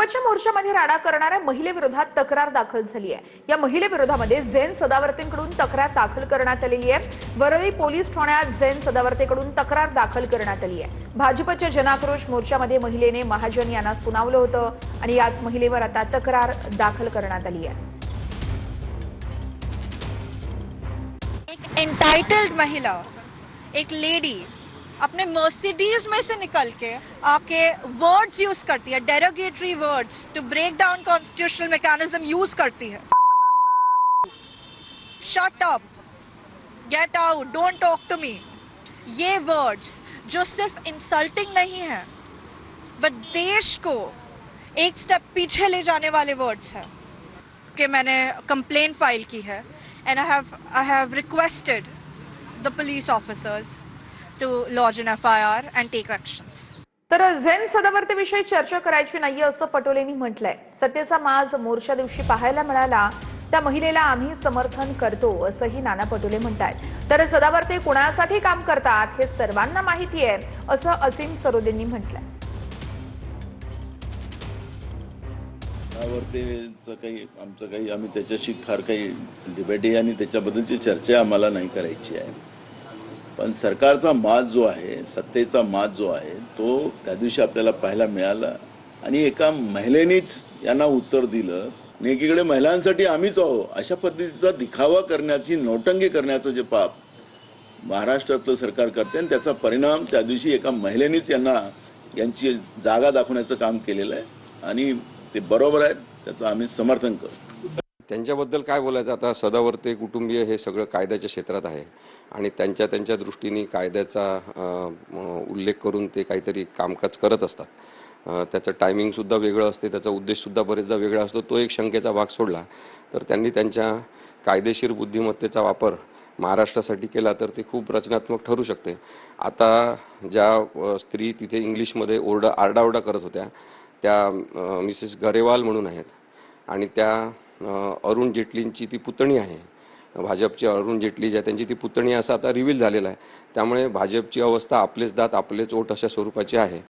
भाजपच्या मोर्चामध्ये राडा करणाऱ्या महिलेविरोधात तक्रार दाखल झाली आहे। या महिलेविरोधामध्ये झेन सदावर्तेंकडून तक्रार दाखल करण्यात आलेली आहे। वरळी पोलीस ठाण्यात झेन सदावर्तेंकडून तक्रार दाखल करण्यात आली आहे। भाजपच्या जनाक्रोश मोर्चामध्ये महिलेने महाजन यांना सुनावलं होतं आणि याच महिलेवर आता तक्रार दाखल करण्यात आली आहे। एक एंटाइटल्ड महिला, एक लेडी अपने मर्सिडीज में से निकल के आके वर्ड्स यूज करती है, derogatory words to break down constitutional mechanism use करती है। Shut up, get out, don't talk to me, ये वर्ड्स जो सिर्फ इंसल्टिंग नहीं है बट देश को एक स्टेप पीछे ले जाने वाले वर्ड्स हैं कि मैंने कंप्लेंट फाइल की है and I have requested the police officers to lodge an FIR and take actions. तर झेन सदावर्तेविषयी चर्चा करायची नाहीये असं पटोलेंनी म्हटलंय। सत्तेचा माज मोर्चा दिवशी पाहायला मिळाला त्या महिलेला आम्ही समर्थन करतो असंही नाना पटोले म्हणतात। तर सदावर्ते कोणासाठी काम करतात हे सर्वांना माहिती आहे असं असीम सरोदेंनी म्हटलंय। सदावर्तेचं काही आमचं काही आम्ही त्याच्याशी फार काही डिबेट आणि त्याच्याबद्दलची चर्चा आम्हाला नाही करायची आहे। पण सरकारचा माज जो आहे, सत्तेचा माज जो आहे तो त्या दिवशी आपल्याला पाहायला मिळाला आणि एका महिलेनेच यांना उत्तर दिलं आणि एकीकडे महिलांसाठी आम्हीच आहो अशा पद्धतीचा दिखावा करण्याची, नौटंकी करण्याचं जे पाप महाराष्ट्रातलं सरकार करते आणि त्याचा परिणाम त्या दिवशी एका महिलेनेच यांची जागा दाखवण्याचं काम केलेलं आहे आणि ते बरोबर आहे, त्याचं आम्ही समर्थन करतो। त्यांच्याबद्दल काय बोलायचं, आता सदावर्ते कुटुंबीय हे सगळं कायद्याच्या क्षेत्रात आहे आणि त्यांच्या दृष्टीने कायद्याचा उल्लेख करून ते काहीतरी कामकाज करत असतात। त्याचं टायमिंगसुद्धा वेगळं असते, त्याचा उद्देशसुद्धा बरेचदा वेगळा असतो। तो एक शंकेचा भाग सोडला तर त्यांनी त्यांच्या कायदेशीर बुद्धिमत्तेचा वापर महाराष्ट्रासाठी केला तर ते खूप रचनात्मक ठरू शकते। आता ज्या स्त्री तिथे इंग्लिशमध्ये आरडाओरडा करत होत्या त्या मिसेस गरेवाल म्हणून आहेत आणि त्या अरुण जेटलींची ती पुतणी आहे, भाजपची अरुण जेटली ज्या त्यांची ती पुतणी असं आता रिव्हील झालेलं आहे। त्यामुळे भाजपची अवस्था आपलेच दात आपलेच ओठ अशा स्वरूपाची आहे।